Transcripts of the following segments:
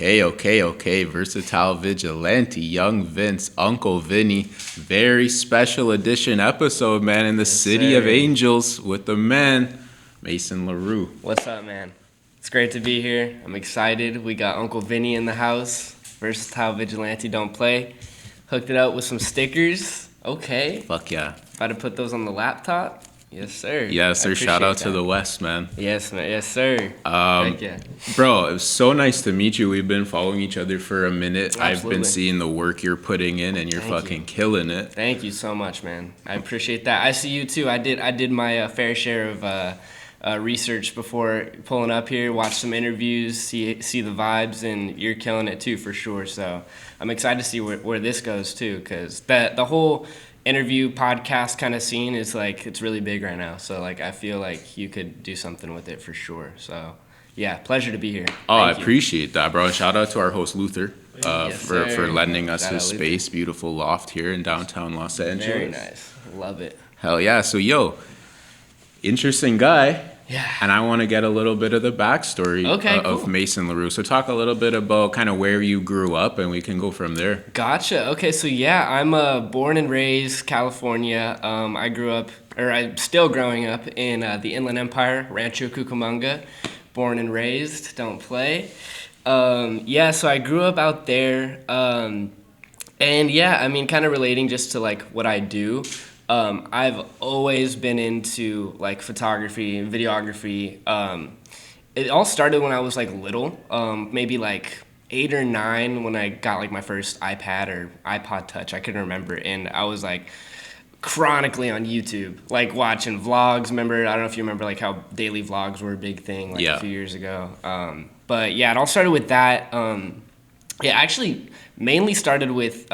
Okay. Versatile Vigilante, Young Vince, Uncle Vinny. Very special edition episode, man, in the City of Angels with the man, Mason LaRue. What's up, man? It's great to be here. I'm excited. We got Uncle Vinny in the house. Versatile Vigilante, don't play. Hooked it up with some stickers. Okay. Fuck yeah. About to put those on the laptop. Yes, sir. Yes, sir. Shout out to the West, man. Yes, man. Yes, sir. Heck yeah. Bro, it was so nice to meet you. We've been following each other for a minute. Absolutely. I've been seeing the work you're putting in, and you're fucking killing it. Thank you so much, man. I appreciate that. I see you too. I did my fair share of research before pulling up here. Watch some interviews, see the vibes, and you're killing it too for sure. So I'm excited to see where this goes too, because the whole interview podcast kind of scene is like, it's really big right now. So like, I feel like you could do something with it for sure. So yeah, pleasure to be here. I appreciate that, bro. Shout out to our host Luther for lending us his Luther. Space, beautiful loft here in downtown Los Angeles. Very nice. Love it. Hell yeah. So interesting guy. Yeah. And I want to get a little bit of the backstory of Mason LaRue. So talk a little bit about kind of where you grew up, and we can go from there. Gotcha. Okay, so yeah, I'm born and raised California. I'm still growing up in the Inland Empire, Rancho Cucamonga. Born and raised, don't play. So I grew up out there. And yeah, I mean, kind of relating just to like what I do. I've always been into like photography and videography. It all started when I was like little, maybe like 8 or 9 when I got like my first iPad or iPod Touch. I couldn't remember, and I was like chronically on YouTube, like watching vlogs. I don't know if you remember like how daily vlogs were a big thing like a few years ago. But yeah, it all started with that. Actually mainly started with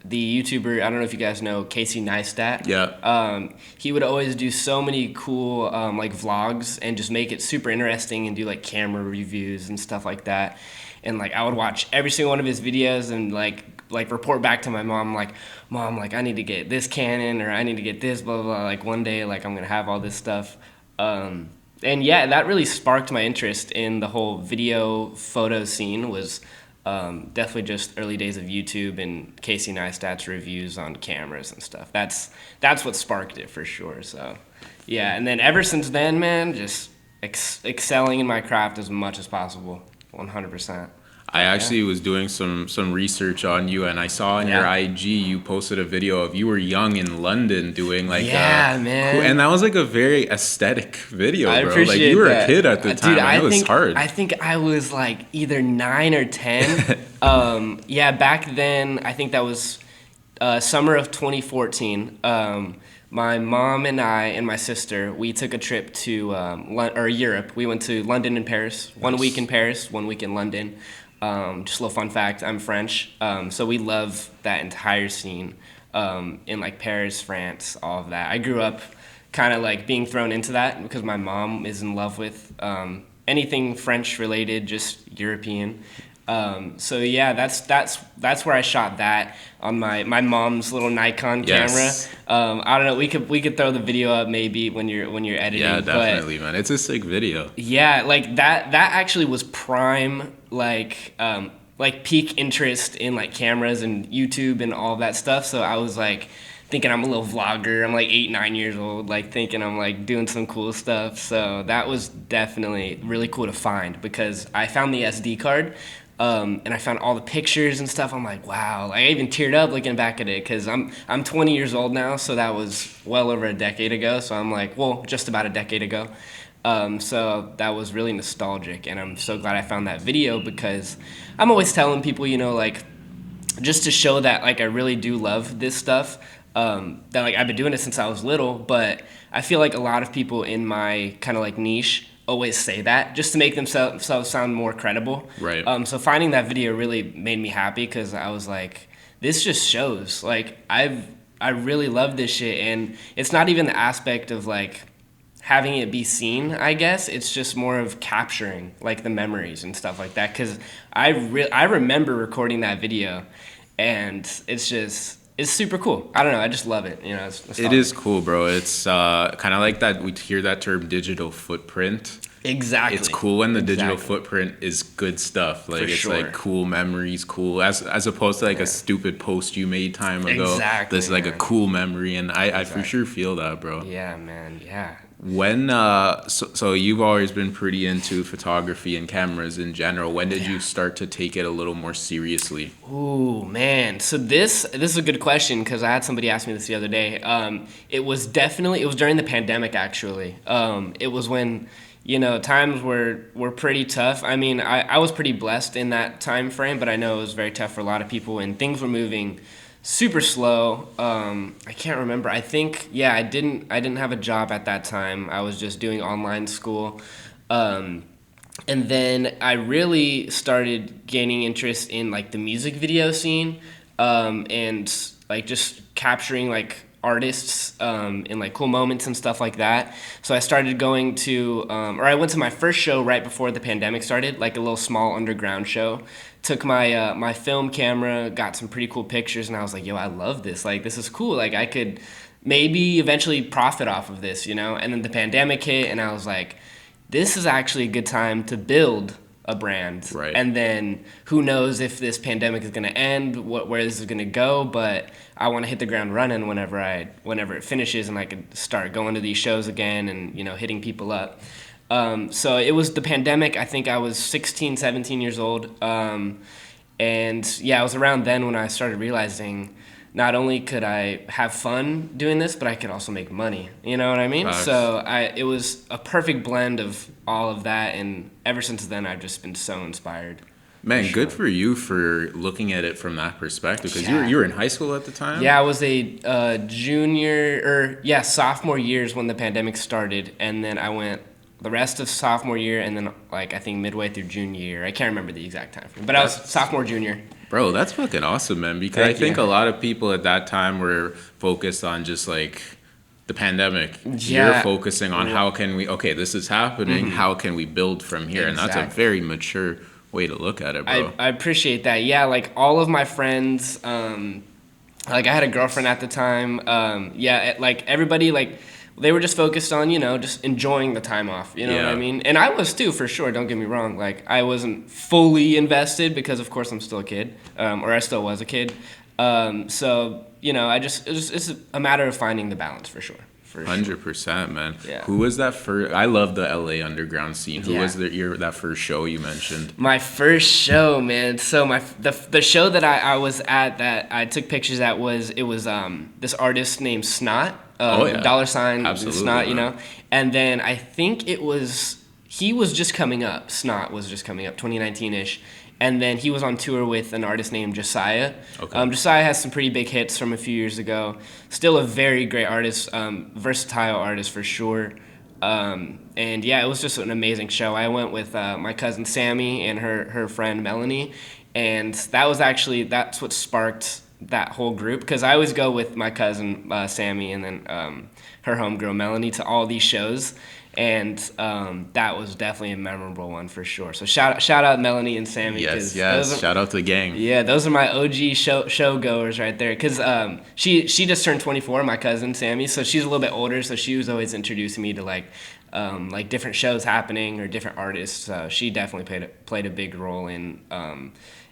the YouTuber, I don't know if you guys know, Casey Neistat. Yeah. He would always do so many cool like vlogs and just make it super interesting and do like camera reviews and stuff like that. And like I would watch every single one of his videos and like report back to my mom like, Mom, like I need to get this Canon or I need to get this blah blah blah. Like one day like I'm gonna have all this stuff. And yeah, that really sparked my interest in the whole video photo scene. Was definitely just early days of YouTube and Casey Neistat's reviews on cameras and stuff. That's what sparked it for sure. So yeah, and then ever since then, man, just excelling in my craft as much as possible, 100%. I actually was doing some research on you, and I saw on your IG you posted a video of you were young in London doing like man, cool, and that was like a very aesthetic video, bro. I appreciate like you were that. A kid at the time. Dude, it was hard. I think I was like either 9 or 10. Back then I think that was summer of 2014. My mom and I and my sister, we took a trip to Europe. We went to London and Paris. Nice. 1 week in Paris, 1 week in London. Just a little fun fact, I'm French, so we love that entire scene in like Paris, France, all of that. I grew up kind of like being thrown into that because my mom is in love with anything French related, just European. So yeah, that's where I shot that on my mom's little Nikon camera. I don't know, we could throw the video up maybe when you're editing. Yeah, definitely, man. It's a sick video. Yeah, like that actually was prime like peak interest in like cameras and YouTube and all that stuff. So I was like thinking I'm a little vlogger. I'm like 8, 9 years old, like thinking I'm like doing some cool stuff. So that was definitely really cool to find because I found the SD card. And I found all the pictures and stuff. I'm like, wow. Like, I even teared up looking back at it because I'm 20 years old now, so that was well over a decade ago. So I'm like, well, just about a decade ago. So that was really nostalgic, and I'm so glad I found that video because I'm always telling people, you know, like, just to show that, like, I really do love this stuff, that, like, I've been doing it since I was little, but I feel like a lot of people in my kind of, like, niche always say that just to make themselves sound more credible. Right. So finding that video really made me happy because I was like, this just shows, like, I really love this shit, and it's not even the aspect of, like, having it be seen, I guess. It's just more of capturing like the memories and stuff like that. Because I remember recording that video, and it's super cool. I don't know. I just love it. You know, it is cool, bro. It's kind of like that. We hear that term digital footprint. Exactly. It's cool when the digital footprint is good stuff. Like, it's like cool memories, cool as opposed to like a stupid post you made time ago. Exactly. This is like a cool memory, and I for sure feel that, bro. Yeah, man. Yeah. When so you've always been pretty into photography and cameras in general. When did you start to take it a little more seriously? Ooh, man. So this is a good question because I had somebody ask me this the other day. It was during the pandemic actually. It was when, you know, times were pretty tough. I mean, I was pretty blessed in that time frame, but I know it was very tough for a lot of people and things were moving super slow. I can't remember. I think I didn't have a job at that time. I was just doing online school. And then I really started gaining interest in like the music video scene, and like just capturing like artists in like cool moments and stuff like that. So I started going to, or I went to my first show right before the pandemic started, like a little small underground show. Took my my film camera, got some pretty cool pictures, and I was like, yo, I love this. Like, this is cool. Like, I could maybe eventually profit off of this, you know? And then the pandemic hit, and I was like, this is actually a good time to build a brand. Right. And then who knows if this pandemic is going to end, where this is going to go, but I want to hit the ground running whenever it finishes and I can start going to these shows again and, you know, hitting people up. So it was the pandemic. I think I was 16, 17 years old. And yeah, it was around then when I started realizing not only could I have fun doing this, but I could also make money. You know what I mean? So it was a perfect blend of all of that. And ever since then, I've just been so inspired. Man, good for you for looking at it from that perspective, because you were in high school at the time? Yeah, I was a sophomore years when the pandemic started. And then I went the rest of sophomore year, and then like I think midway through junior year. I can't remember the exact time frame, but I was sophomore, junior. Bro, that's fucking awesome, man. Because I think a lot of people at that time were focused on just like the pandemic. Yeah. You're focusing on how can we, okay, this is happening, how can we build from here? And that's a very mature way to look at it, bro. I appreciate that. Yeah, like all of my friends, like I had a girlfriend at the time. Like everybody, like they were just focused on, you know, just enjoying the time off. You know what I mean? And I was too, for sure. Don't get me wrong. Like I wasn't fully invested because, of course, I'm still a kid, or I still was a kid. So you know, it's a matter of finding the balance for sure. 100%, man. Yeah. Who was that first? I love the LA underground scene. Who was that first show you mentioned? My first show, man. So the show that I was at, that I took pictures at, was this artist named Snot. $, absolutely, Snot, you know. And then I think he was just coming up. Snot was just coming up, 2019-ish. And then he was on tour with an artist named Josiah. Okay. Josiah has some pretty big hits from a few years ago. Still a very great artist, versatile artist for sure. And yeah, it was just an amazing show. I went with my cousin Sammy and her friend Melanie. And that's what sparked that whole group. Because I always go with my cousin Sammy and then her homegirl Melanie to all these shows. And that was definitely a memorable one for sure. So shout out Melanie and Sammy. Yes. Shout out to the gang. Yeah, those are my OG show goers right there. Because she just turned 24, my cousin Sammy. So she's a little bit older. So she was always introducing me to like different shows happening or different artists. So she definitely played a big role in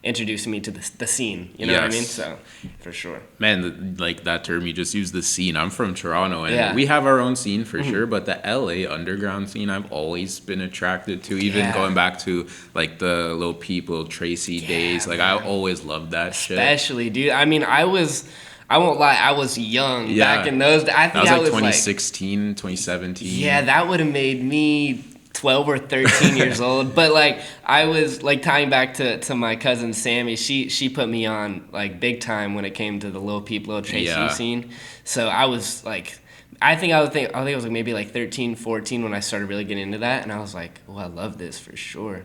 introducing me to the scene. You know what I mean? So for sure. Man, like that term you just used, the scene. I'm from Toronto, and we have our own scene for sure. But the LA underground scene, I've always been attracted to. Even going back to like the Little People, TRACY days. Like I always loved that shit. Especially, dude. I mean, I won't lie, I was young back in those days. I think that was like 2016, 2017. Yeah, that would have made me 12 or 13 years old. But like I was like tying back to my cousin Sammy, she put me on like big time when it came to the Little Peep, Little TRACY scene. So I was like, I think it was like maybe like 13, 14 when I started really getting into that, and I was like, oh, I love this for sure.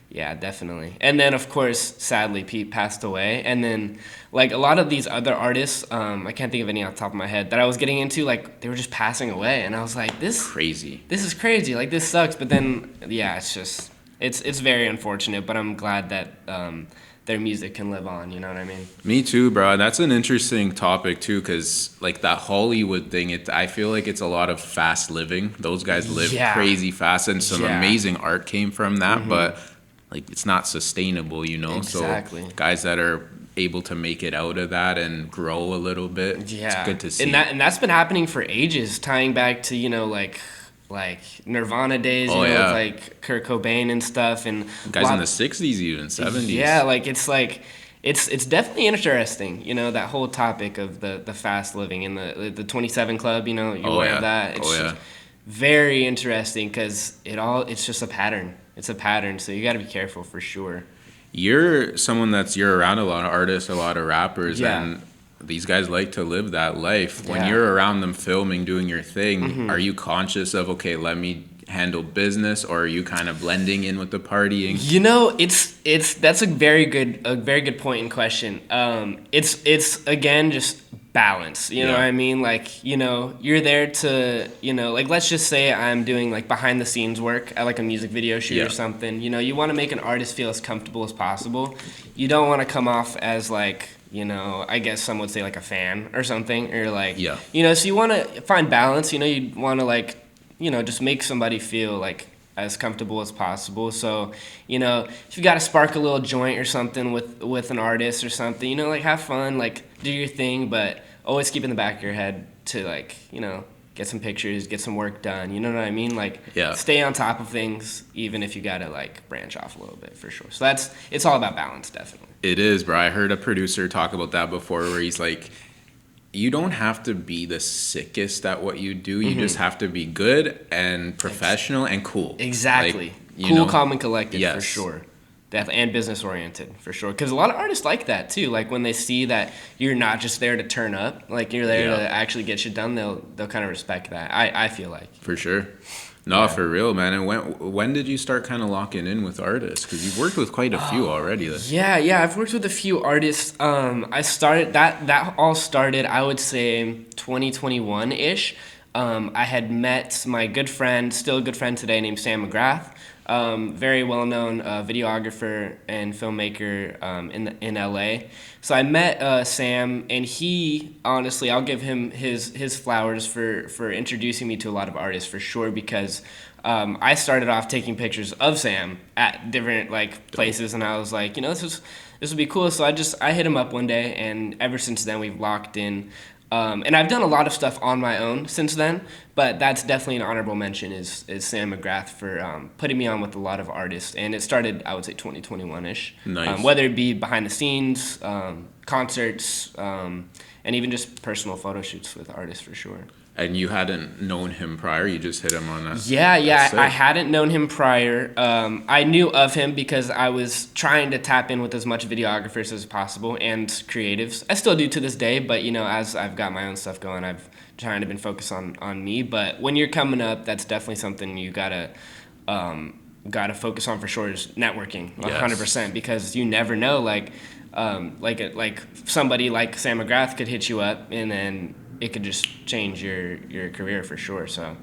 Yeah, definitely. And then, of course, sadly, Pete passed away. And then, like, a lot of these other artists, I can't think of any off the top of my head, that I was getting into, like, they were just passing away. And I was like, this is crazy. Like, this sucks. But then, yeah, it's just, it's very unfortunate. But I'm glad that their music can live on. You know what I mean? Me too, bro. That's an interesting topic too, because like that Hollywood thing, I feel like it's a lot of fast living. Those guys live crazy fast, and some amazing art came from that, but like it's not sustainable, you know. Exactly. So guys that are able to make it out of that and grow a little bit, it's good to see. And that's been happening for ages, tying back to, you know, like Nirvana days, with like Kurt Cobain and stuff, and guys in the 60s, even 70s. Yeah, it's definitely interesting, you know, that whole topic of the fast living and the 27 Club, you know, you're aware of that. It's very interesting because it's just a pattern. It's a pattern, so you got to be careful for sure. You're someone you're around a lot of artists, a lot of rappers, and these guys like to live that life. When you're around them filming, doing your thing, are you conscious of, okay, let me handle business, or are you kind of blending in with the partying? You know, that's a very good point and question. It's again just balance. You know what I mean? Like, you know, you're there to, you know, like let's just say I'm doing like behind the scenes work at like a music video shoot or something. You know, you want to make an artist feel as comfortable as possible. You don't want to come off as like, you know, I guess some would say like a fan or something, or like, you know, so you want to find balance. You know, you want to like, you know, just make somebody feel like as comfortable as possible. So, you know, if you got to spark a little joint or something with an artist or something, you know, like have fun, like do your thing, but always keep in the back of your head to like, you know, get some pictures, get some work done. You know what I mean? Like stay on top of things, even if you got to like branch off a little bit, for sure. So it's all about balance, definitely. It is, bro. I heard a producer talk about that before, where he's like, you don't have to be the sickest at what you do. You just have to be good and professional and cool. Exactly. Like, cool, calm, and collected, for sure. And business oriented, for sure. Because a lot of artists like that too. Like when they see that you're not just there to turn up, like you're there to actually get shit done, they'll kind of respect that. I feel like. For sure. No, for real, man. And when did you start kind of locking in with artists? Because you've worked with quite a few already. Yeah, I've worked with a few artists. I started that all started, I would say, 2021-ish. I had met my good friend, still a good friend today, named Sam McGrath. Very well-known videographer and filmmaker in LA. So I met Sam, and he, honestly, I'll give him his flowers for introducing me to a lot of artists, for sure, because I started off taking pictures of Sam at different like places, and I was like, you know, this would be cool. So I hit him up one day, and ever since then we've locked in. And I've done a lot of stuff on my own since then, but that's definitely an honorable mention is Sam McGrath for putting me on with a lot of artists. And it started, I would say, 2021-ish. Nice. Whether it be behind the scenes, concerts, and even just personal photo shoots with artists, for sure. And you hadn't known him prior? You just hit him on that? Yeah. I hadn't known him prior. I knew of him because I was trying to tap in with as much videographers as possible and creatives. I still do to this day, but, you know, as I've got my own stuff going, I've trying to been focused on me. But when you're coming up, that's definitely something you gotta focus on, for sure, is networking 100%, because you never know, like somebody like Sam McGrath could hit you up, and then it could just change your career, for sure. So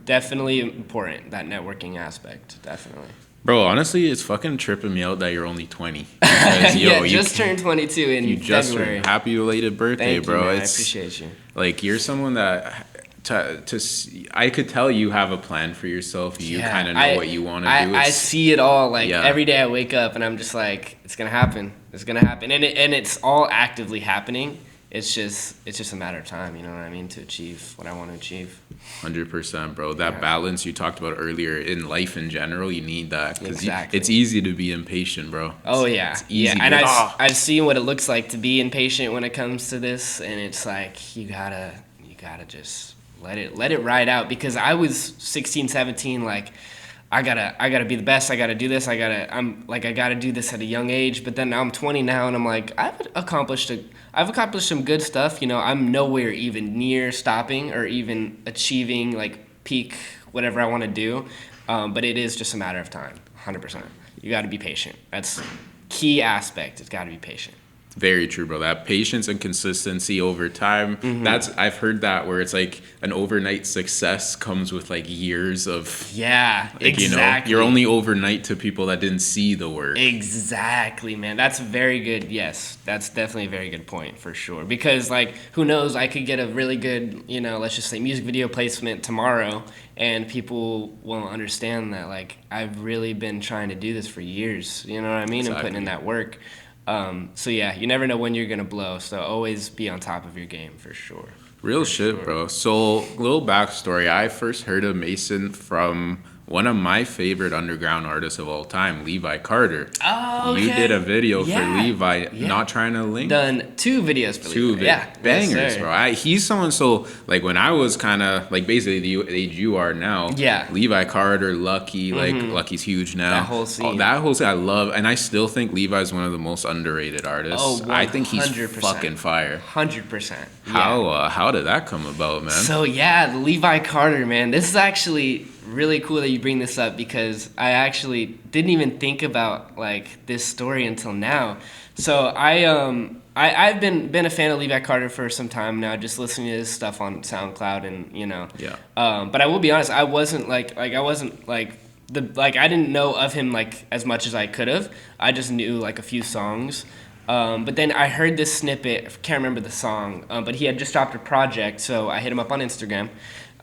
definitely important, that networking aspect, definitely. Bro, honestly, it's fucking tripping me out that you're only 20. Because, you just turned 22 in you just February. Happy belated birthday, Thank bro. You, man. I appreciate you. Like, you're someone that I could tell you have a plan for yourself. You kind of know what you want to do. I see it all. Like every day I wake up and I'm just like, it's gonna happen. It's gonna happen, and it's all actively happening. It's just a matter of time, you know what I mean, to achieve what I want to achieve. 100%, bro. That balance you talked about earlier in life in general, you need that, because Exactly. it's easy to be impatient, bro. Oh yeah, it's easy and I've seen what it looks like to be impatient when it comes to this, and it's like you gotta just let it ride out, because I was 16, 17, like I gotta be the best. I gotta do this. I gotta do this at a young age. But then now I'm 20 now, and I'm like, I've accomplished some good stuff. You know, I'm nowhere even near stopping or even achieving like peak whatever I want to do. But it is just a matter of time. 100%. You got to be patient. That's key aspect. It's got to be patient. Very true, bro. That patience and consistency over time. I've heard that where it's like an overnight success comes with like years of exactly. You're only overnight to people that didn't see the work. Exactly, man. That's very good. Yes, that's definitely a very good point for sure. Because like, who knows? I could get a really good, let's just say music video placement tomorrow, and people won't understand that. Like, I've really been trying to do this for years. You know what I mean? Exactly. And putting in that work. So yeah, you never know when you're gonna blow. So always be on top of your game for sure. Real shit, bro. So, little backstory. I first heard of Mason from one of my favorite underground artists of all time, Levi Carter. Oh, okay. You did a video for Levi, Not Trying to Link. Done 2 videos for Levi. Yeah, bangers, yes, bro. He's someone, so like when I was kind of like basically the age you are now. Yeah. Levi Carter, Lucky, like Lucky's huge now. That whole scene. That whole scene I love, and I still think Levi's one of the most underrated artists. Oh, 100%. I think he's fucking fire. 100%. How did that come about, man? So yeah, the Levi Carter, man. This is actually really cool that you bring this up because I actually didn't even think about like this story until now. So I've been a fan of Levi Carter for some time now, just listening to his stuff on SoundCloud and Yeah. But I will be honest, I didn't know of him like as much as I could have. I just knew like a few songs. But then I heard this snippet, I can't remember the song, but he had just dropped a project, so I hit him up on Instagram.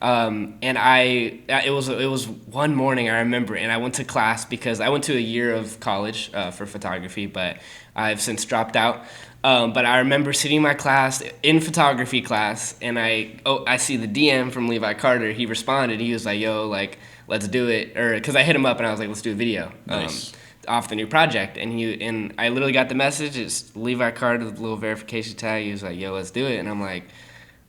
And it was one morning I remember, and I went to class because I went to a year of college for photography, but I've since dropped out. But I remember sitting in my class, in photography class, and I see the DM from Levi Carter. He responded. He was like, "Yo, like, let's do it," or because I hit him up and I was like, "Let's do a video." Nice. Off the new project, and I literally got the message. It's Levi Carter with a little verification tag. He was like, "Yo, let's do it," and I'm like,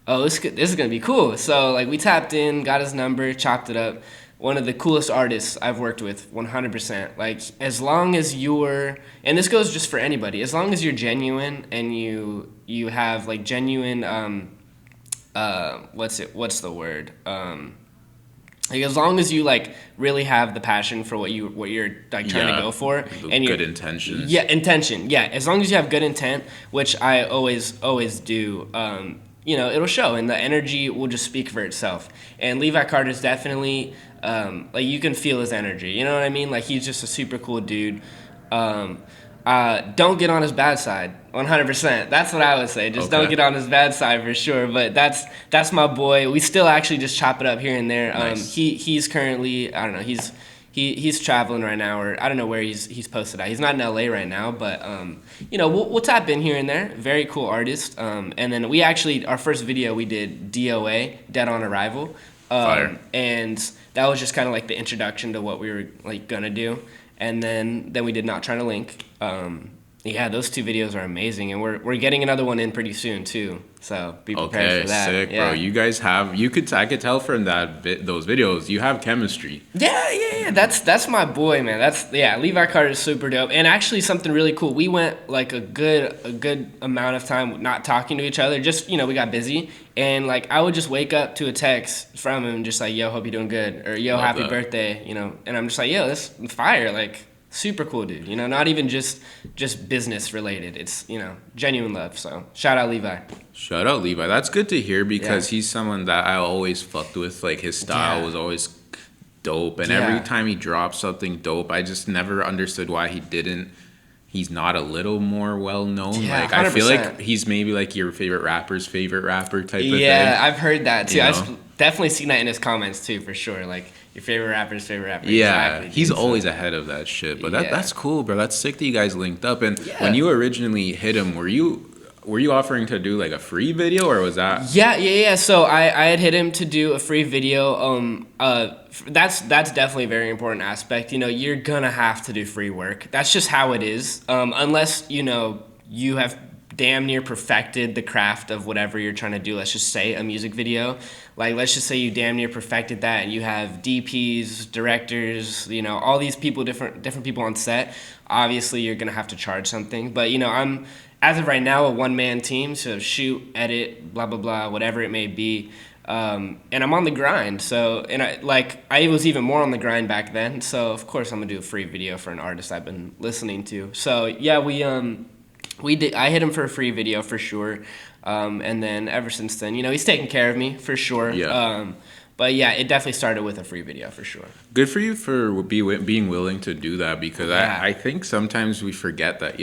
"Oh, this is gonna be cool." So like we tapped in, got his number, chopped it up. One of the coolest artists I've worked with, 100%. Like as long as you're, and this goes just for anybody, as long as you're genuine and you have like genuine what's the word? Like as long as you like really have the passion for what you're like trying to go for, and good intentions. Yeah, intention. Yeah, as long as you have good intent, which I always do. It'll show, and the energy will just speak for itself. And Levi Carter's definitely like you can feel his energy. You know what I mean? Like he's just a super cool dude. Don't get on his bad side, 100%. That's what I would say. Just don't get on his bad side for sure. But that's my boy. We still actually just chop it up here and there. Nice. He's currently, I don't know, he's traveling right now, or I don't know where he's posted at. He's not in LA right now, but we'll tap in here and there. Very cool artist. And then we actually, our first video we did DOA, Dead on Arrival. Fire. And that was just kind of like the introduction to what we were like gonna do. And then we did Not Trying to Link. Those 2 videos are amazing, and we're getting another one in pretty soon too. So be prepared for that. Sick, yeah. bro. You guys I could tell from those videos you have chemistry. Yeah. That's my boy, man. Levi Carter is super dope. And actually something really cool. We went like a good amount of time not talking to each other. Just we got busy, and like I would just wake up to a text from him, just like, "Yo, hope you're doing good," or "Yo, happy birthday," And I'm just like, "Yo, this fire!" Like super cool dude. Not even just business related. It's genuine love. So shout out Levi. Shout out Levi. That's good to hear because he's someone that I always fucked with. Like his style was always dope, and every time he dropped something dope, I just never understood why he's not a little more well known. Yeah, like 100%. I feel like he's maybe like your favorite rapper's favorite rapper type of thing. Yeah, I've heard that too. I've definitely seen that in his comments too, for sure. Like your favorite rapper's favorite rapper. Yeah, exactly, he's always ahead of that shit. But that's cool, bro. That's sick that you guys linked up. And when you originally hit him, were you offering to do like a free video, or was that? Yeah. So I had hit him to do a free video. That's definitely a very important aspect. You're gonna have to do free work. That's just how it is. Unless you have damn near perfected the craft of whatever you're trying to do. Let's just say a music video. Like let's just say you damn near perfected that, and you have DPs, directors, all these people, different people on set. Obviously, you're gonna have to charge something. But I'm, as of right now, a one-man team, so shoot, edit, blah blah blah, whatever it may be. And I'm on the grind. So, and I was even more on the grind back then. So of course I'm gonna do a free video for an artist I've been listening to. So yeah, I hit him for a free video for sure. And then ever since then, he's taken care of me for sure. Yeah. But yeah, it definitely started with a free video for sure. Good for you for being willing to do that, because Yeah. I think sometimes we forget that,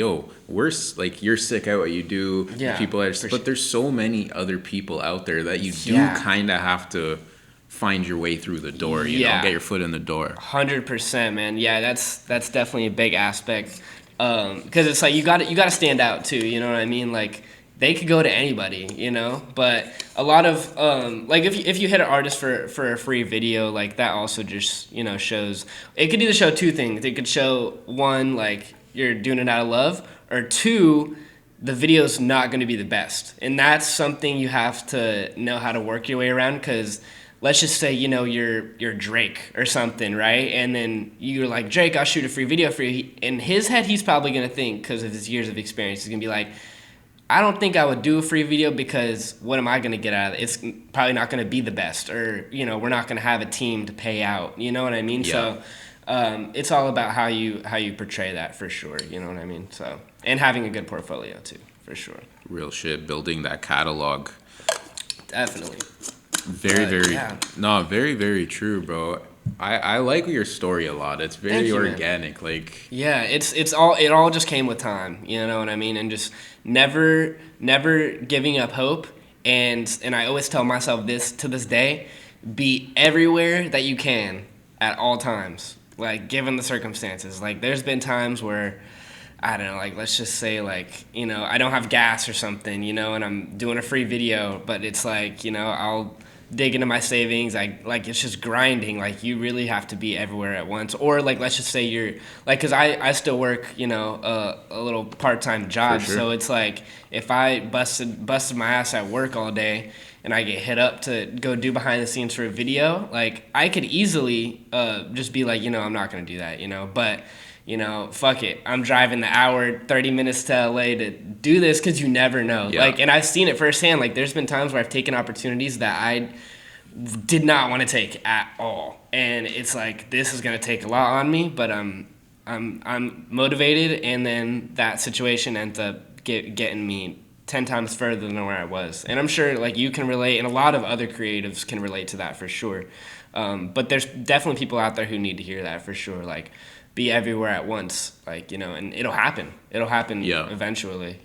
like, you're sick at what you do. Yeah, People are, but there's so many other people out there that you do kind of have to find your way through the door, you know, get your foot in the door. 100%, man. Yeah, that's definitely a big aspect. Because it's like you got to stand out too. You know what I mean? Like, they could go to anybody, but a lot of like if you hit an artist for a free video, like, that also just shows, it could either show two things. It could show, one, like, you're doing it out of love, or two, the video's not going to be the best, and that's something you have to know how to work your way around. Because let's just say you're Drake or something, right? And then you're like, Drake, I'll shoot a free video for you. In his head, he's probably gonna think, because of his years of experience, he's gonna be like, I don't think I would do a free video, because what am I gonna get out of it? It's probably not gonna be the best, or we're not gonna have a team to pay out. You know what I mean? Yeah. So it's all about how you portray that, for sure. You know what I mean? So, and having a good portfolio too, for sure. Real shit, building that catalog. Definitely. Very, very true, bro. I like your story a lot. It's very organic, man. Like, yeah, it all just came with time, you know what I mean? And just never giving up hope. And I always tell myself this to this day: be everywhere that you can at all times, like, given the circumstances. Like, there's been times where, I don't know, like, let's just say, like, I don't have gas or something, and I'm doing a free video, but it's like, I'll dig into my savings. It's just grinding. Like, you really have to be everywhere at once. Or, like, let's just say you're, like, because I still work, a little part-time job. Sure. So it's like, if I busted my ass at work all day and I get hit up to go do behind the scenes for a video, like, I could easily just be like, I'm not going to do that, but fuck it. I'm driving the hour, 30 minutes to LA to do this, because you never know. Yeah. Like, and I've seen it firsthand. Like, there's been times where I've taken opportunities that I did not want to take at all. And it's like, this is going to take a lot on me, but I'm motivated, and then that situation ends up getting me 10 times further than where I was. And I'm sure, like, you can relate, and a lot of other creatives can relate to that for sure. But there's definitely people out there who need to hear that for sure. Like, be everywhere at once, like, and it'll happen. It'll happen eventually,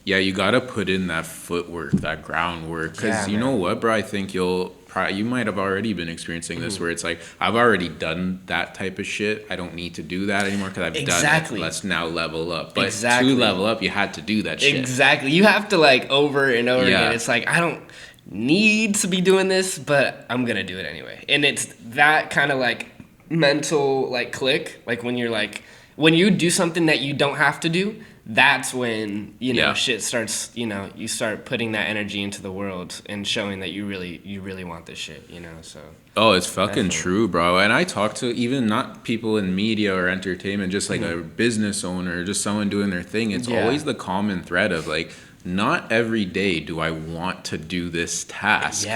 Yeah, you gotta put in that footwork, that groundwork, because you know what, bro? I think you might have already been experiencing this, where it's like, I've already done that type of shit. I don't need to do that anymore because I've done it. Let's now level up. But to level up, you had to do that shit. Exactly. You have to, like, over and over again. It's like, I don't need to be doing this, but I'm gonna do it anyway. And it's that kind of, like, mental, like, click, like, when you do something that you don't have to do, that's when shit starts, you start putting that energy into the world and showing that you really want this shit, so. Oh, it's fucking true, bro. And I talk to even not people in media or entertainment, just like a business owner, just someone doing their thing. It's always the common thread of, like, not every day do I want to do this task,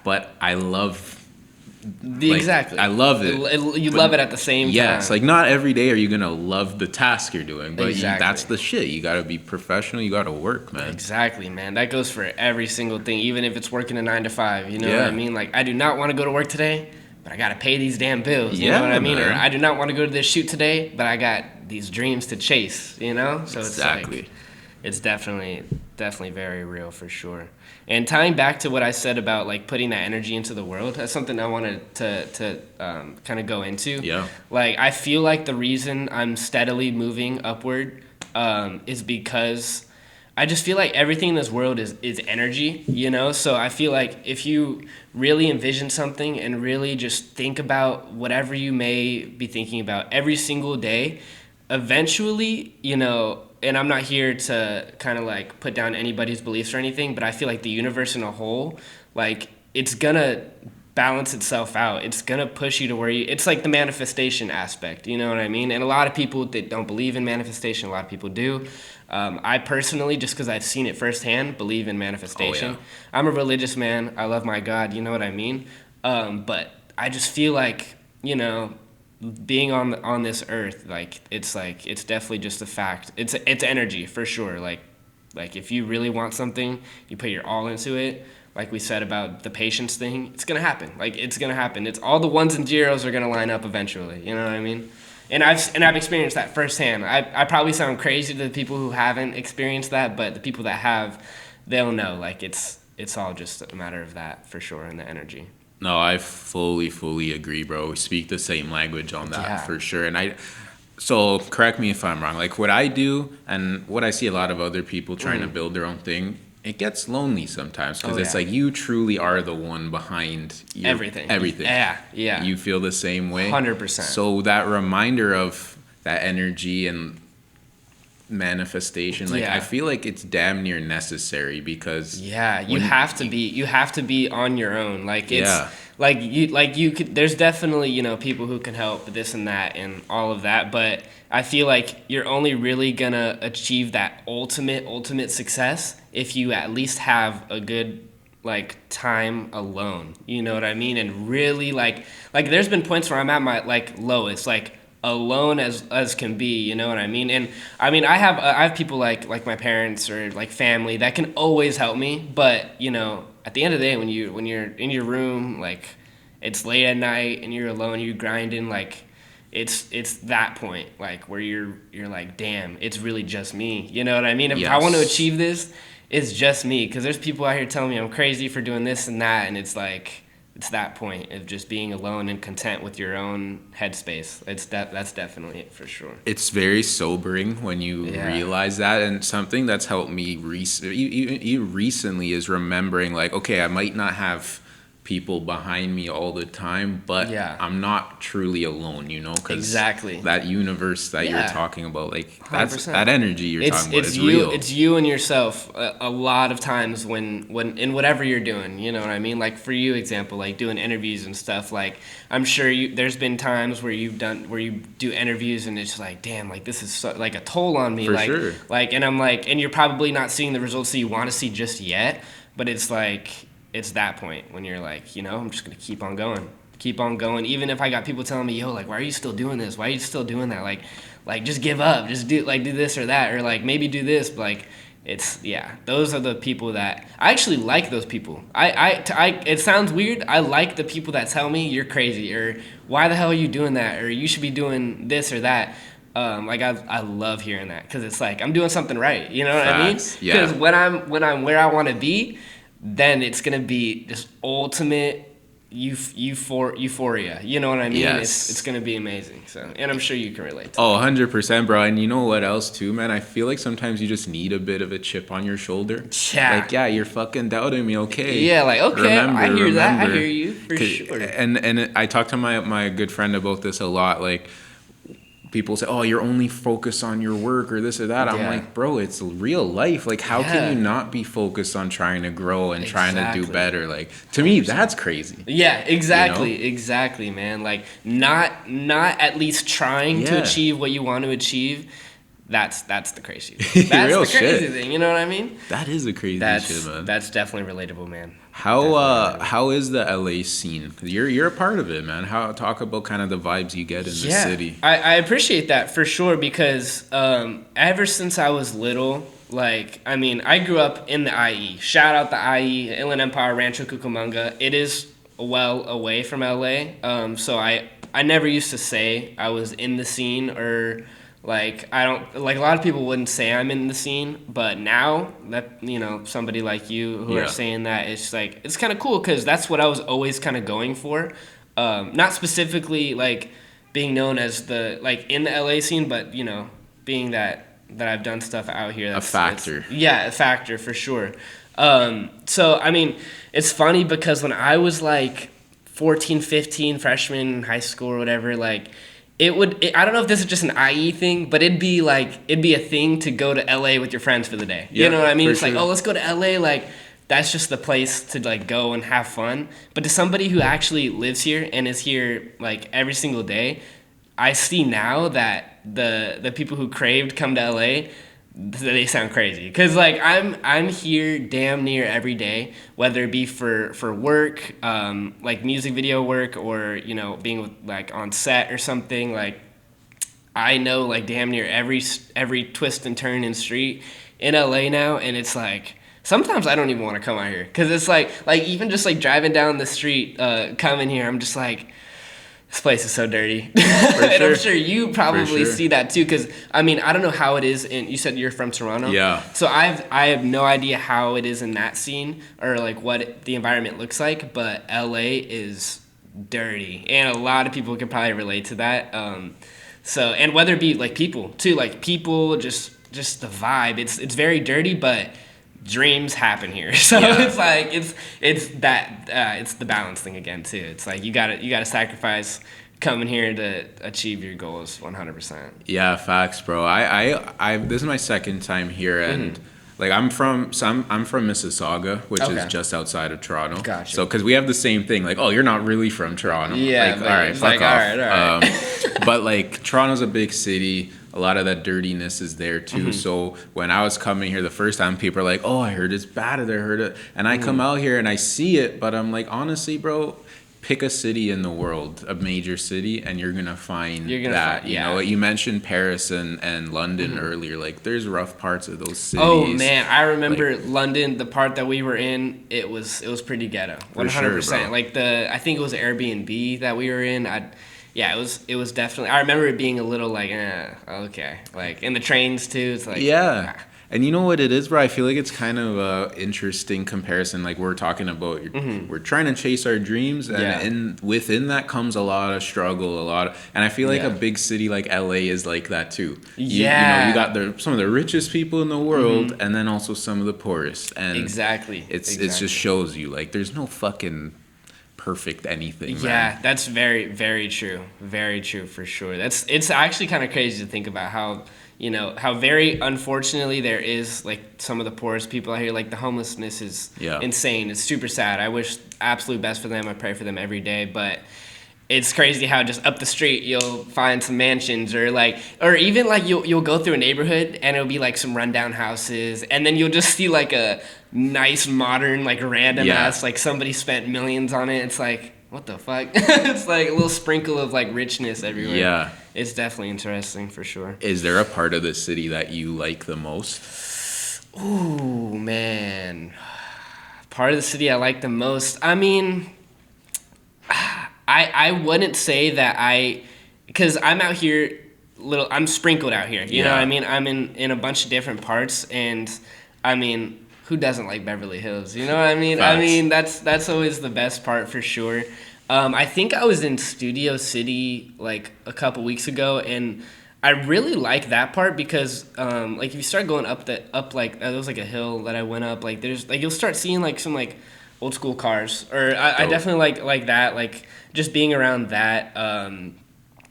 but I love exactly. I love it. You love it at the same time. Yes, like, not every day are you gonna love the task you're doing, but that's the shit. You gotta be professional. You gotta work, man. Exactly, man. That goes for every single thing, even if it's working a 9 to 5. You know what I mean? Like, I do not want to go to work today, but I gotta pay these damn bills. You know what I mean? Man. Or I do not want to go to this shoot today, but I got these dreams to chase. So it's like, it's definitely very real for sure. And tying back to what I said about, like, putting that energy into the world, that's something I wanted to kind of go into. Yeah. Like, I feel like the reason I'm steadily moving upward is because I just feel like everything in this world is energy, So I feel like if you really envision something and really just think about whatever you may be thinking about every single day, eventually, and I'm not here to kind of, like, put down anybody's beliefs or anything, but I feel like the universe in a whole, like, it's gonna balance itself out. It's gonna push you to where it's like the manifestation aspect, you know what I mean? And a lot of people that don't believe in manifestation, a lot of people do. I personally, just because I've seen it firsthand, believe in manifestation. Oh, yeah. I'm a religious man. I love my God, you know what I mean? But I just feel like, being on this earth, like it's definitely just a fact. It's energy for sure. Like if you really want something, you put your all into it. Like we said about the patience thing, it's gonna happen. Like it's gonna happen. It's all the ones and zeros are gonna line up eventually. You know what I mean? And I've experienced that firsthand. I probably sound crazy to the people who haven't experienced that, but the people that have, they'll know. Like it's all just a matter of that for sure, and the energy. No, I fully agree, bro. We speak the same language on that for sure. And so correct me if I'm wrong. Like what I do and what I see a lot of other people trying to build their own thing, it gets lonely sometimes because it's like you truly are the one behind everything. Yeah. You feel the same way. 100%. So that reminder of that energy and manifestation, like I feel like it's damn near necessary because you have to be on your own. Like it's like you could, there's definitely, you know, people who can help this and that and all of that, but I feel like you're only really gonna achieve that ultimate success if you at least have a good like time alone. You know what I mean? And really like there's been points where I'm at my like lowest, like alone as can be, you know what I mean? And I mean I have people like my parents or like family that can always help me, but you know, at the end of the day when you're in your room, like it's late at night and you're alone, you're grinding, like it's that point like where you're like, damn, it's really just me. You know what I mean? If I want to achieve this, it's just me, because there's people out here telling me I'm crazy for doing this and that, and it's like it's that point of just being alone and content with your own headspace. That's definitely it for sure. It's very sobering when you realize that, and something that's helped me recently is remembering like, okay, I might not have people behind me all the time, but I'm not truly alone, you know, because that universe that you're talking about, like that's 100%. That energy you're talking about is real. It's you and yourself a lot of times when in whatever you're doing, you know what I mean? Like for you, example, like doing interviews and stuff, like I'm sure there's been times where you do interviews and it's like, damn, like this is so, like a toll on me, for like sure. Like, and I'm like, and you're probably not seeing the results that you want to see just yet, but it's like it's that point when you're like, you know, I'm just gonna keep on going, even if I got people telling me, yo, like, why are you still doing this, why are you still doing that, like just give up, just do this or that, or like maybe do this, but like it's those are the people that I actually like. Those people, I it sounds weird, I like the people that tell me you're crazy, or why the hell are you doing that, or you should be doing this or that. Like I love hearing that, because it's like I'm doing something right, you know what I mean? Because when I'm where I want to be, then it's gonna be this ultimate euphoria. You know what I mean? Yes. It's gonna be amazing. So, and I'm sure you can relate to that. 100%, bro. And you know what else too, man? I feel like sometimes you just need a bit of a chip on your shoulder. Yeah. Like, you're fucking doubting me, okay? Yeah, like, okay, I hear that. I hear you for sure. And I talk to my good friend about this a lot. Like, people say, oh, you're only focused on your work or this or that. I'm like, bro, it's real life. Like, how can you not be focused on trying to grow and trying to do better? Like, to me, that's crazy. Yeah, exactly. You know? Exactly, man. Like, not at least trying to achieve what you want to achieve. That's the crazy thing. That's real the crazy shit. thing. You know what I mean? That is a crazy shit, man. That's definitely relatable, man. How is the LA scene? 'Cause you're a part of it, man. Talk about kind of the vibes you get in the city. I appreciate that for sure, because ever since I was little, like, I mean, I grew up in the IE. Shout out the IE, Inland Empire, Rancho Cucamonga. It is well away from LA. So I never used to say I was in the scene, or like, I don't, like, a lot of people wouldn't say I'm in the scene, but now that, you know, somebody like you who are saying that, it's like, it's kind of cool, because that's what I was always kind of going for. Not specifically like being known as the, like, in the LA scene, but, you know, being that I've done stuff out here. That's a factor. A factor for sure. So, I mean, it's funny because when I was like 14, 15, freshman in high school or whatever, like, I don't know if this is just an IE thing, but it'd be a thing to go to LA with your friends for the day. You know what I mean? It's like, oh, let's go to LA. Like, that's just the place to like go and have fun. But to somebody who actually lives here and is here like every single day, I see now that the people who craved come to LA, they sound crazy. Cause like I'm here damn near every day, whether it be for work, like music video work, or you know being with, like on set or something. Like I know like damn near every twist and turn and street in LA now, and it's like sometimes I don't even want to come out here because it's like even just like driving down the street, coming here, I'm just like, this place is so dirty. And I'm sure you probably see that too, because I mean I don't know how it is in. You said you're from Toronto, yeah. So I have no idea how it is in that scene or like what the environment looks like, but LA is dirty, and a lot of people can probably relate to that. So and whether it be like people too, like people just the vibe. It's very dirty, but dreams happen here. So it's like it's the balance thing again too. It's like you gotta sacrifice coming here to achieve your goals 100%. Yeah, facts, bro. I this is my second time here, and like I'm from Mississauga, which is just outside of Toronto. Gotcha. So because we have the same thing, like, oh, you're not really from Toronto. Yeah. Like, all right, fuck off. All right. But like Toronto's a big city. A lot of that dirtiness is there too. So when I was coming here the first time, people are like, "Oh, I heard it's bad. I heard it," and I come out here and I see it, but I'm like, honestly, bro, pick a city in the world, a major city, and you're gonna find that. You know, you mentioned Paris and London earlier. Like, there's rough parts of those cities. Oh man, I remember like, London. The part that we were in, it was pretty ghetto. 100%. Like I think it was Airbnb that we were in. Yeah, it was definitely. I remember it being a little like, okay, like in the trains too. It's like And you know what it is, bro? I feel like it's kind of a interesting comparison. Like we're talking about, we're trying to chase our dreams, and within that comes a lot of struggle, and I feel like a big city like LA is like that too. You know, you got some of the richest people in the world, and then also some of the poorest. And it just shows you like there's no fucking perfect anything. Yeah, that's very, very true. Very true for sure. It's actually kind of crazy to think about how, you know, how very unfortunately there is like some of the poorest people out here. Like the homelessness is insane. It's super sad. I wish absolute best for them. I pray for them every day, but it's crazy how just up the street you'll find some mansions or even like you'll go through a neighborhood and it'll be like some rundown houses, and then you'll just see like a nice modern like random ass like somebody spent millions on it. It's like, what the fuck? It's like a little sprinkle of like richness everywhere. Yeah, it's definitely interesting for sure. Is there a part of the city that you like the most? Ooh, man, part of the city I like the most. I mean, I wouldn't say that because I'm out here I'm sprinkled out here, you know what I mean? I'm in a bunch of different parts, and I mean, who doesn't like Beverly Hills, you know what I mean? Facts. I mean, that's always the best part for sure. I think I was in Studio City like a couple weeks ago, and I really like that part because like if you start going up there was like a hill that I went up, like there's like you'll start seeing like some like old school cars, or I definitely like that, like just being around that,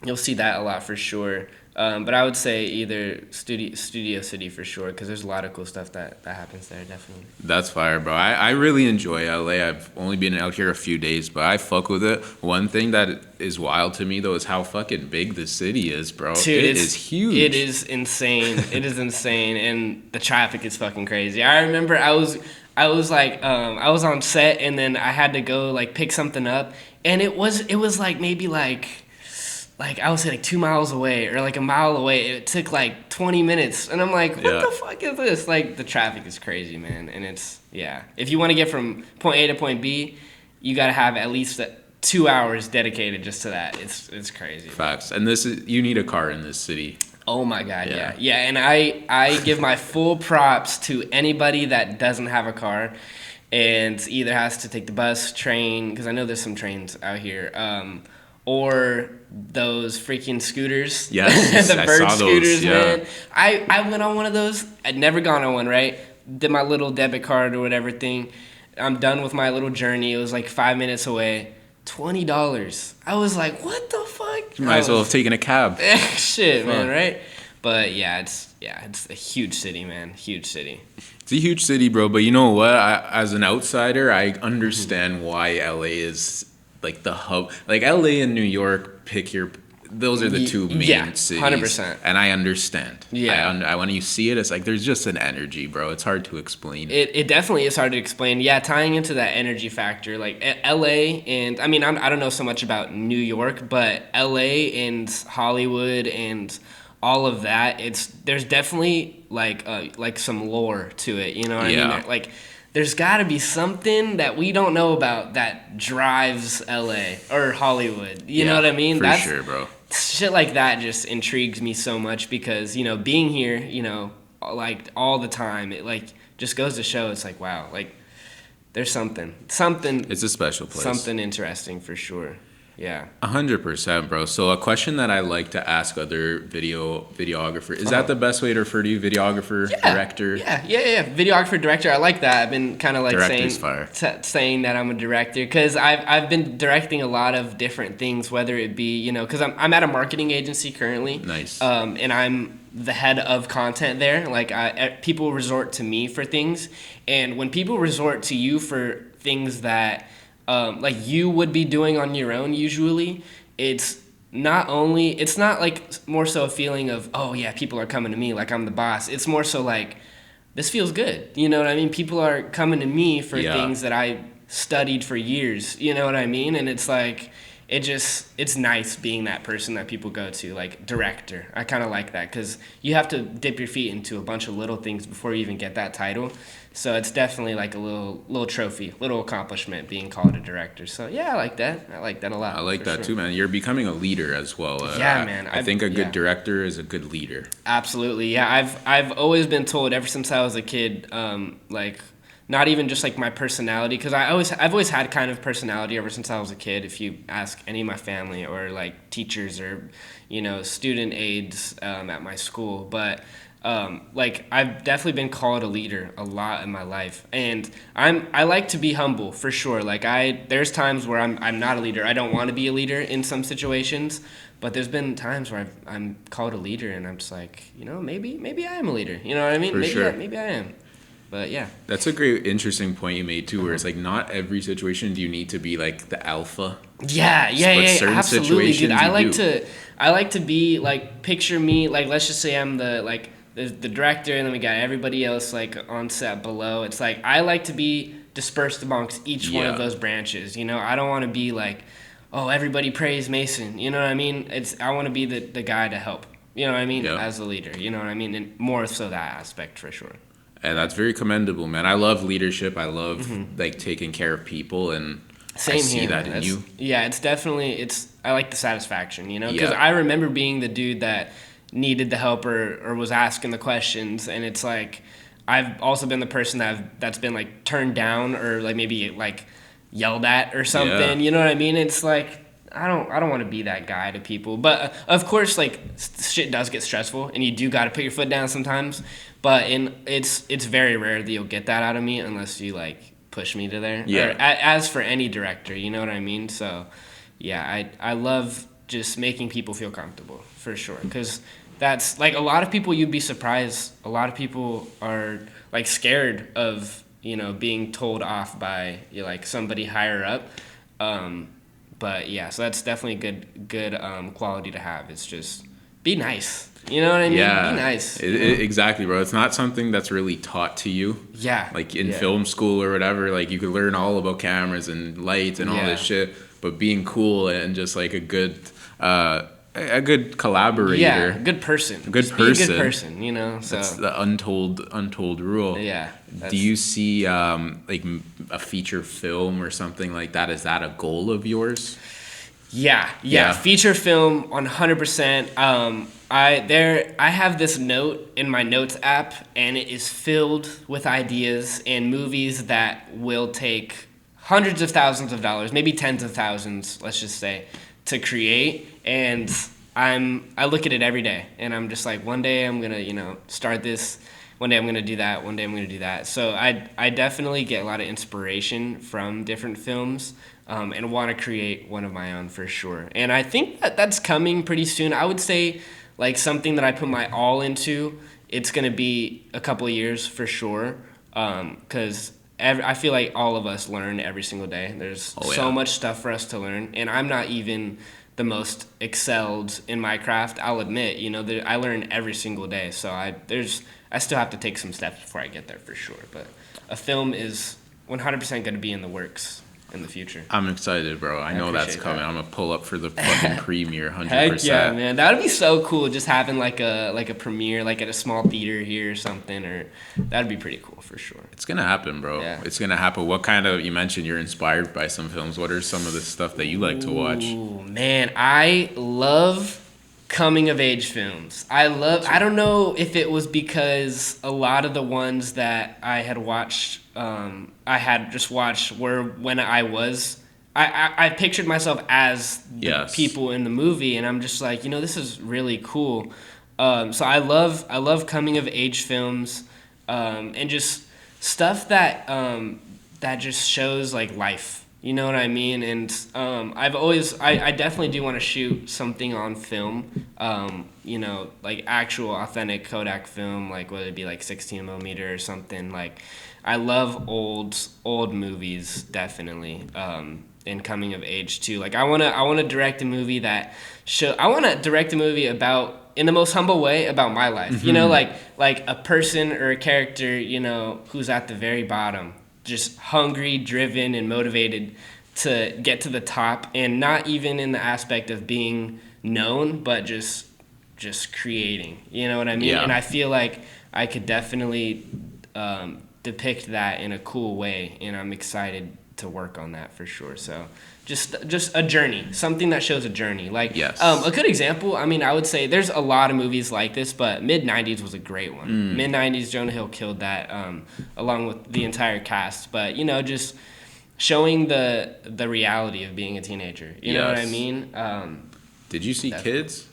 you'll see that a lot for sure. But I would say either Studio City for sure, because there's a lot of cool stuff that happens there, definitely. That's fire, bro. I really enjoy LA. I've only been out here a few days, but I fuck with it. One thing that is wild to me, though, is how fucking big the city is, bro. Dude, it is huge. It is insane. It is insane, and the traffic is fucking crazy. I remember I was on set, and then I had to go like pick something up, and it was like maybe like I was like 2 miles away or like a mile away. It took like 20 minutes, and I'm like, what the fuck is this? Like the traffic is crazy, man, and it's if you want to get from point A to point B, you got to have at least 2 hours dedicated just to that. It's crazy. Facts. And you need a car in this city. Oh my God, yeah. And I give my full props to anybody that doesn't have a car and either has to take the bus, train, because I know there's some trains out here, or those freaking scooters. Yes, the bird scooters, those, man. I went on one of those. I'd never gone on one, right? Did my little debit card or whatever thing. I'm done with my little journey. It was like 5 minutes away. $20. I was like, what the fuck? You might as well have taken a cab. Shit, man, right? But it's a huge city, man. Huge city. It's a huge city, bro. But you know what? As an outsider, I understand why LA is like the hub. Like LA and New York, those are the two main cities. 100%. And I understand. Yeah. When you see it, it's like there's just an energy, bro. It's hard to explain. It definitely is hard to explain. Yeah, tying into that energy factor, like LA and I mean I don't know so much about New York, but LA and Hollywood and all of that, there's definitely like some lore to it. You know what I mean? Like there's got to be something that we don't know about that drives LA or Hollywood. You know what I mean? For sure, bro. Shit like that just intrigues me so much because, you know, being here, you know, like all the time, it like just goes to show it's like, wow, like there's something. It's a special place. Something interesting for sure. Yeah. 100%, bro. So a question that I like to ask other videographer, is that the best way to refer to you, videographer, director? Yeah. Videographer, director. I like that. I've been kind of like saying that I'm a director because I've been directing a lot of different things, whether it be, you know, because I'm at a marketing agency currently. Nice. And I'm the head of content there. Like people resort to me for things, and when people resort to you for things that like you would be doing on your own usually, it's not like more so a feeling of, oh yeah, people are coming to me like I'm the boss. It's more so like, this feels good. You know what I mean? People are coming to me for things that I studied for years. You know what I mean? And it's like, it's nice being that person that people go to, like director. I kind of like that because you have to dip your feet into a bunch of little things before you even get that title. So it's definitely like a little trophy, little accomplishment being called a director. So yeah, I like that. I like that a lot. I like that too, man. You're becoming a leader as well. Man. I think a good director is a good leader. Absolutely. Yeah, I've always been told ever since I was a kid, like not even just like my personality, because I've always had kind of personality ever since I was a kid. If you ask any of my family or like teachers or, you know, student aides at my school, but like I've definitely been called a leader a lot in my life, and I like to be humble for sure. Like there's times where I'm not a leader. I don't want to be a leader in some situations, but there's been times where I'm called a leader, and I'm just like, you know, maybe I am a leader. You know what I mean? Maybe I am. But yeah, that's a great, interesting point you made too. Where it's like not every situation do you need to be like the alpha. Yeah, absolutely, dude. I like to be like, picture me like, let's just say I'm the director, and then we got everybody else like on set below. It's like I like to be dispersed amongst each one of those branches. You know, I don't want to be like, oh, everybody praise Mason. You know what I mean? I want to be the guy to help. You know what I mean? As a leader. You know what I mean? And more so that aspect for sure. And that's very commendable, man. I love leadership. I love like taking care of people, and I see that in you. Yeah, it's definitely I like the satisfaction, you know, because I remember being the dude that needed the help or was asking the questions, and it's like I've also been the person that's been like turned down or like maybe like yelled at or something. You know what I mean? It's like I don't want to be that guy to people, but of course like shit does get stressful, and you do got to put your foot down sometimes. But it's very rare that you'll get that out of me unless you like push me to there. Yeah. Or, as for any director, you know what I mean? So yeah, I love just making people feel comfortable for sure, because that's like a lot of people, you'd be surprised. A lot of people are like scared of, you know, being told off by like somebody higher up. But yeah, so that's definitely good quality to have. It's just be nice. You know what I mean? Yeah. Be nice. Exactly, bro. It's not something that's really taught to you. Yeah. Like in film school or whatever, like you could learn all about cameras and lights and all this shit, but being cool and just like a good collaborator. Yeah, good person. Be a good person, you know? So. That's the untold rule. Yeah. Do you see like a feature film or something like that? Is that a goal of yours? Yeah. Feature film, 100%. I have this note in my notes app, and it is filled with ideas and movies that will take hundreds of thousands of dollars, maybe tens of thousands, let's just say, to create. And I look at it every day, and I'm just like, one day I'm gonna, you know, start this. One day I'm gonna do that. One day I'm gonna do that. So I definitely get a lot of inspiration from different films. And want to create one of my own for sure. And I think that's coming pretty soon. I would say like something that I put my all into, it's going to be a couple of years for sure. Because I feel like all of us learn every single day. There's so much stuff for us to learn. And I'm not even the most excelled in my craft. I'll admit, I learn every single day. So I still have to take some steps before I get there for sure. But a film is 100% going to be in the works in the future. I'm excited, bro. I know that's coming. I'm gonna pull up for the fucking premiere, 100%. Heck yeah, man. That would be so cool. Just having like a premiere, like at a small theater here or something, or that'd be pretty cool for sure. It's gonna happen, bro. Yeah. It's gonna happen. What kind of? You mentioned you're inspired by some films. What are some of the stuff that you like to watch? Ooh, man, I love coming of age films. I don't know if it was because a lot of the ones that I had watched, I had just watched were when I pictured myself as the people in the movie, and I'm just like, this is really cool. So I love coming of age films, and just stuff that just shows like life. You know what I mean? And I definitely do want to shoot something on film, like actual authentic Kodak film, like whether it be like 16 millimeter or something. Like I love old movies, definitely, and coming of age too. Like I want to direct a movie about, in the most humble way, about my life. Mm-hmm. Like a person or a character, who's at the very bottom, just hungry, driven, and motivated to get to the top, and not even in the aspect of being known, but just creating. You know what I mean? Yeah. And I feel like I could definitely depict that in a cool way, and I'm excited to work on that for sure. So just a journey, something that shows a journey. Like a good example, I would say there's a lot of movies like this, but mid-90s was a great one. Mid-90s, Jonah Hill killed that, along with the entire cast. But just showing the reality of being a teenager. You know what I mean? Did you see Kids?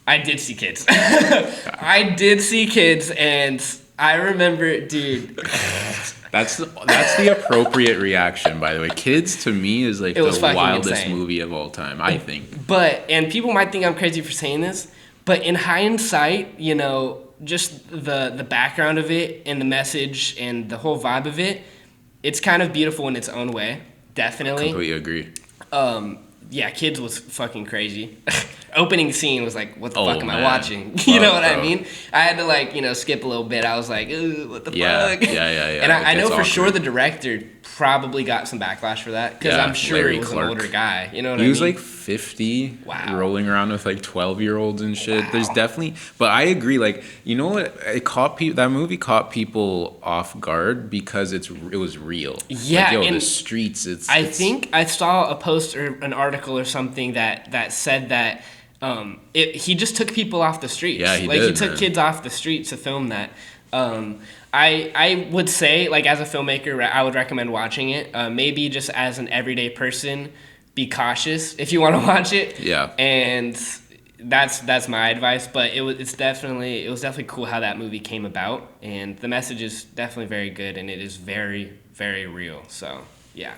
I did see Kids. I did see Kids, and I remember, dude. That's the appropriate reaction, by the way. Kids, to me, is like the wildest insane movie of all time, I think. And people might think I'm crazy for saying this, but in hindsight, just the background of it and the message and the whole vibe of it, it's kind of beautiful in its own way. Definitely. Completely agree. Yeah, Kids was fucking crazy. Opening scene was like, what the fuck am I watching? You know what I mean? I had to skip a little bit. I was like, ooh, what the fuck? Yeah. And I know for sure the director probably got some backlash for that, because I'm sure Larry he was Clark. An older guy. You know what I mean? He was like 50, rolling around with like 12-year-olds and shit. Wow. There's definitely, but I agree. Like, you know what? That movie caught people off guard because it was real. Yeah, like, the streets. I think I saw a post or an article or something that said that he just took people off the streets. Yeah, he took kids off the streets to film that. I would say, like, as a filmmaker, I would recommend watching it. Maybe just as an everyday person, be cautious if you want to watch it. Yeah. And that's my advice. But it was definitely cool how that movie came about, and the message is definitely very good, and it is very, very real. So yeah.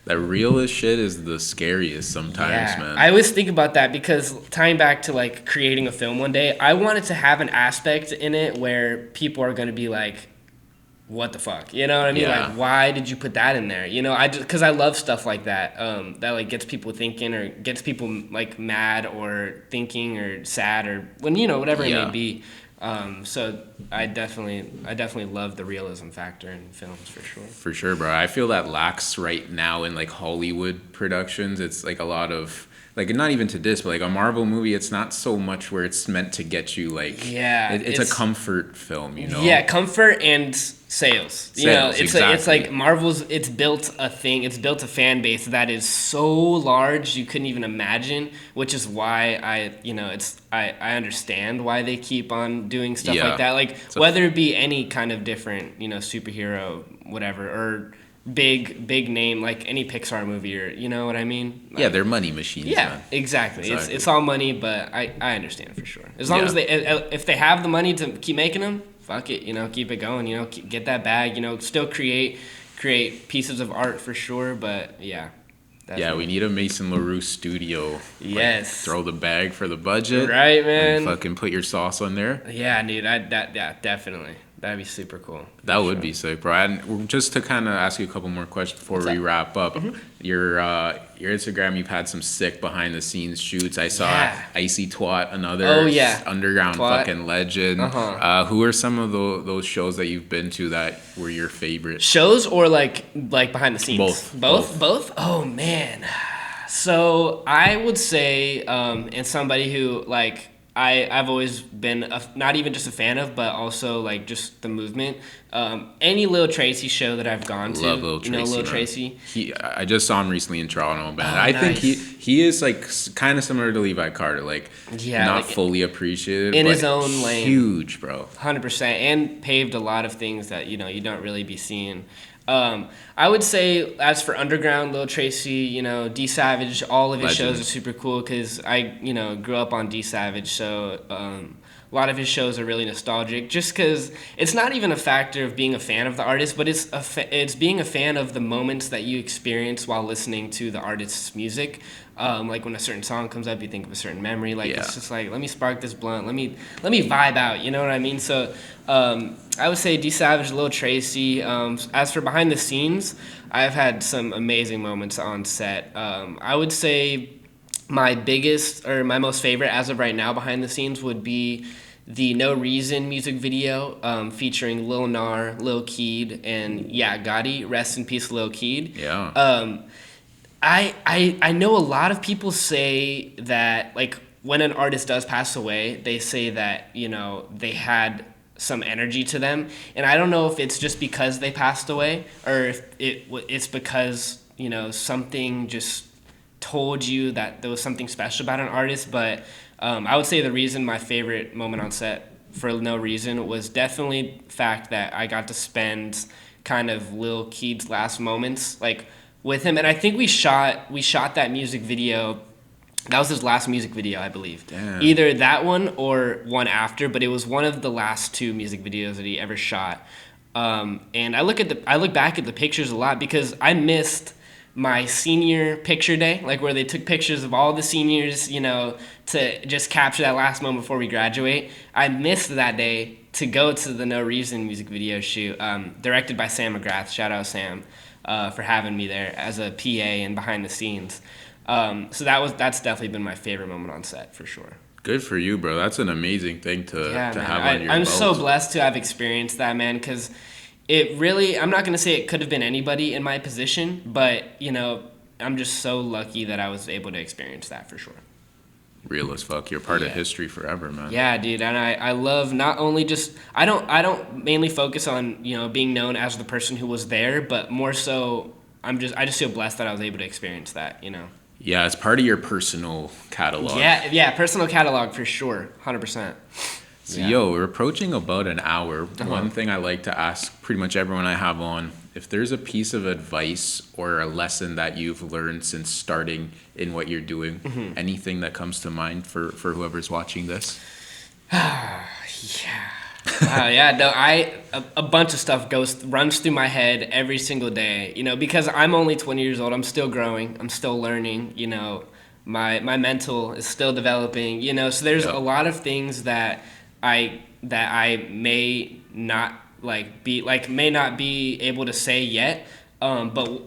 That realest shit is the scariest sometimes, man. I always think about that, because tying back to like creating a film one day, I wanted to have an aspect in it where people are going to be like, what the fuck? You know what I mean? Yeah. Like, why did you put that in there? Because I love stuff like that, that like gets people thinking, or gets people like mad or thinking or sad, or whatever it may be. So I definitely love the realism factor in films for sure. For sure, bro. I feel that lacks right now in like Hollywood productions. It's like a lot of, like, not even to this, but like a Marvel movie, it's not so much where it's meant to get you like, it's a comfort film, Yeah, comfort and sales. It's like Marvel's, it's built a thing, it's built a fan base that is so large you couldn't even imagine, which is why I understand why they keep on doing stuff like that. Like, whether it be any kind of different, superhero, whatever, or big name, like any Pixar movie, or you know what I mean? Like, they're money machines. Yeah, man. Exactly. It's all money, but I understand for sure. As long as if they have the money to keep making them, fuck it, keep it going, get that bag, still create pieces of art for sure, but yeah. Definitely. Yeah, we need a Mason LaRue studio. Yes. Like, throw the bag for the budget. Right, man. And fucking put your sauce on there. Yeah, dude. Definitely. That'd be super cool. That would be sick, bro. And just to kind of ask you a couple more questions before we wrap up, your Instagram, you've had some sick behind the scenes shoots. I saw Icy Twat, another underground fucking legend. Who are some of those shows that you've been to that were your favorite? Shows or like behind the scenes? Both. Oh man. So I would say, and somebody who like. I've always been not even just a fan of, but also like just the movement. Any Lil Tracy show that I've gone to, love Lil Tracy, Lil Tracy. I just saw him recently in Toronto, man. I think he is like kind of similar to Levi Carter, like not like fully appreciated in his own lane. Huge, bro. 100%, and paved a lot of things that you don't really be seeing. I would say, as for underground, Lil Tracy, D Savage, all of his shows are super cool because I, grew up on D Savage, so a lot of his shows are really nostalgic. Just because it's not even a factor of being a fan of the artist, but it's being a fan of the moments that you experience while listening to the artist's music. Like when a certain song comes up, you think of a certain memory. Like it's just like, let me spark this blunt. Let me vibe out. You know what I mean? So I would say D Savage, Lil Tracy. As for behind the scenes, I've had some amazing moments on set. I would say my biggest or my most favorite as of right now behind the scenes would be the No Reason music video featuring Lil Nar, Lil KEED, and Gotti. Rest in peace, Lil KEED. Yeah. I know a lot of people say that, like, when an artist does pass away, they say that, they had some energy to them. And I don't know if it's just because they passed away or if it's because, something just told you that there was something special about an artist. But I would say the reason my favorite moment on set for No Reason was definitely the fact that I got to spend kind of Lil KEED's last moments, like, with him. And I think we shot that music video. That was his last music video, I believe. Damn. Either that one or one after, but it was one of the last two music videos that he ever shot. And I look back at the pictures a lot because I missed my senior picture day, like where they took pictures of all the seniors, to just capture that last moment before we graduate. I missed that day to go to the No Reason music video shoot, directed by Sam McGrath. Shoutout Sam. For having me there as a PA and behind the scenes. So that's definitely been my favorite moment on set for sure. Good for you, bro. That's an amazing thing to have on your I'm belt. so blessed to have experienced that, man, because it really, I'm not going to say it could have been anybody in my position, but, I'm just so lucky that I was able to experience that for sure. Real as fuck. You're part of history forever, man. Yeah, dude. And I love not only just, I don't mainly focus on, being known as the person who was there, but more so I just feel blessed that I was able to experience that, Yeah, it's part of your personal catalog. Yeah, personal catalog for sure. 100%. So, we're approaching about an hour. One thing I like to ask pretty much everyone I have on, if there's a piece of advice or a lesson that you've learned since starting in what you're doing, anything that comes to mind for whoever's watching this? A bunch of stuff runs through my head every single day, because I'm only 20 years old. I'm still growing. I'm still learning, my mental is still developing, so there's a lot of things that I may not may not be able to say yet, but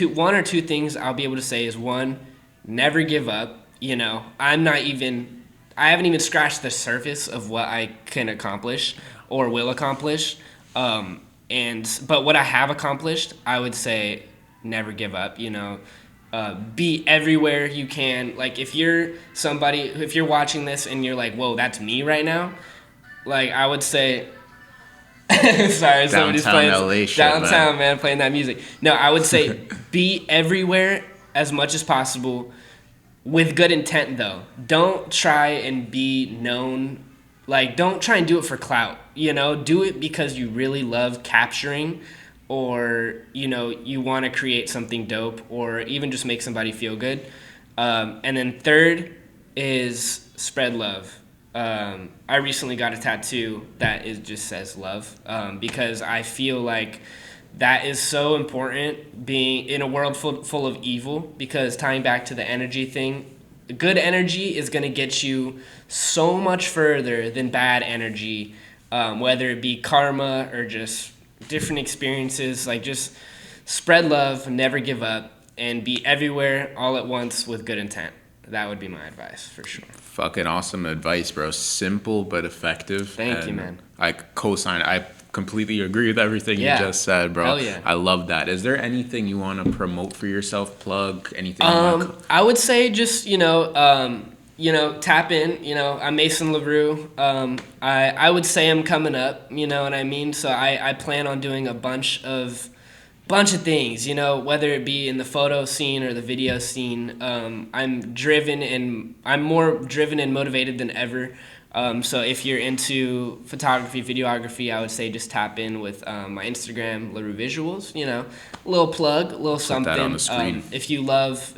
one or two things I'll be able to say is, one, never give up. I haven't even scratched the surface of what I can accomplish or will accomplish, but what I have accomplished, I would say never give up. Be everywhere you can. Like, if you're watching this and you're like, whoa, that's me right now, like, I would say sorry, somebody's playing LA shit, downtown, man, playing that music. No, I would say be everywhere as much as possible with good intent, though. Don't try and be known. Like, don't try and do it for clout, do it because you really love capturing, or, you want to create something dope, or even just make somebody feel good. And then third is spread love. I recently got a tattoo that just says love, because I feel like that is so important, being in a world full of evil, because tying back to the energy thing, good energy is going to get you so much further than bad energy. whether it be karma or just different experiences. Like, just spread love, never give up, and be everywhere all at once with good intent. That would be my advice for sure. Fucking awesome advice, bro. Simple but effective. Thank you, man. I co-sign. I completely agree with everything you just said, bro. Hell yeah. I love that. Is there anything you want to promote for yourself? Plug anything? I would say just tap in. I'm Mason LaRue. I would say I'm coming up. You know what I mean? So I plan on doing a bunch of things, whether it be in the photo scene or the video scene. I'm more driven and motivated than ever. So if you're into photography, videography, I would say just tap in with my Instagram, LaRue Visuals. A little plug, a little something. Put that on the screen. If you love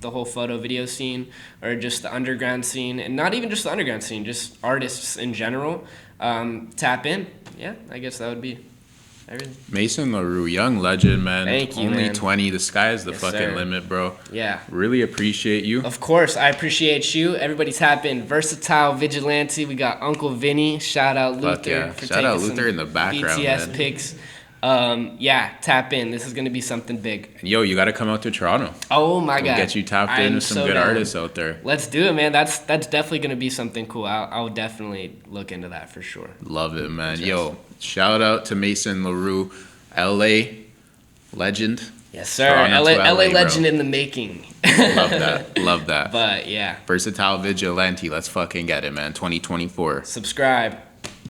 the whole photo video scene or just the underground scene, and not even just the underground scene, just artists in general, tap in. Yeah, I guess that would be everything. Mason LaRue, young legend, man. Thank you, Only man. 20. The sky is the Yes, fucking sir. limit, bro. Yeah. Really appreciate you. Of course, I appreciate you. Everybody tap in. Versatile, Vigilante. We got Uncle Vinny. Shout out Luther. Fuck yeah. For Shout out taking Luther some in the background, BTS man. pics. Tap in. This is going to be something big. And yo, you got to come out to Toronto. Oh, my We'll God. get you tapped in with some good artists out there. Let's do it, man. That's definitely going to be something cool. I'll definitely look into that for sure. Love it, man. Yo, shout out to Mason LaRue, LA legend. Yes, sir. Toronto to LA legend bro. in the making. Love that. Love that. But yeah. Versatile Vigilante. Let's fucking get it, man. 2024. Subscribe.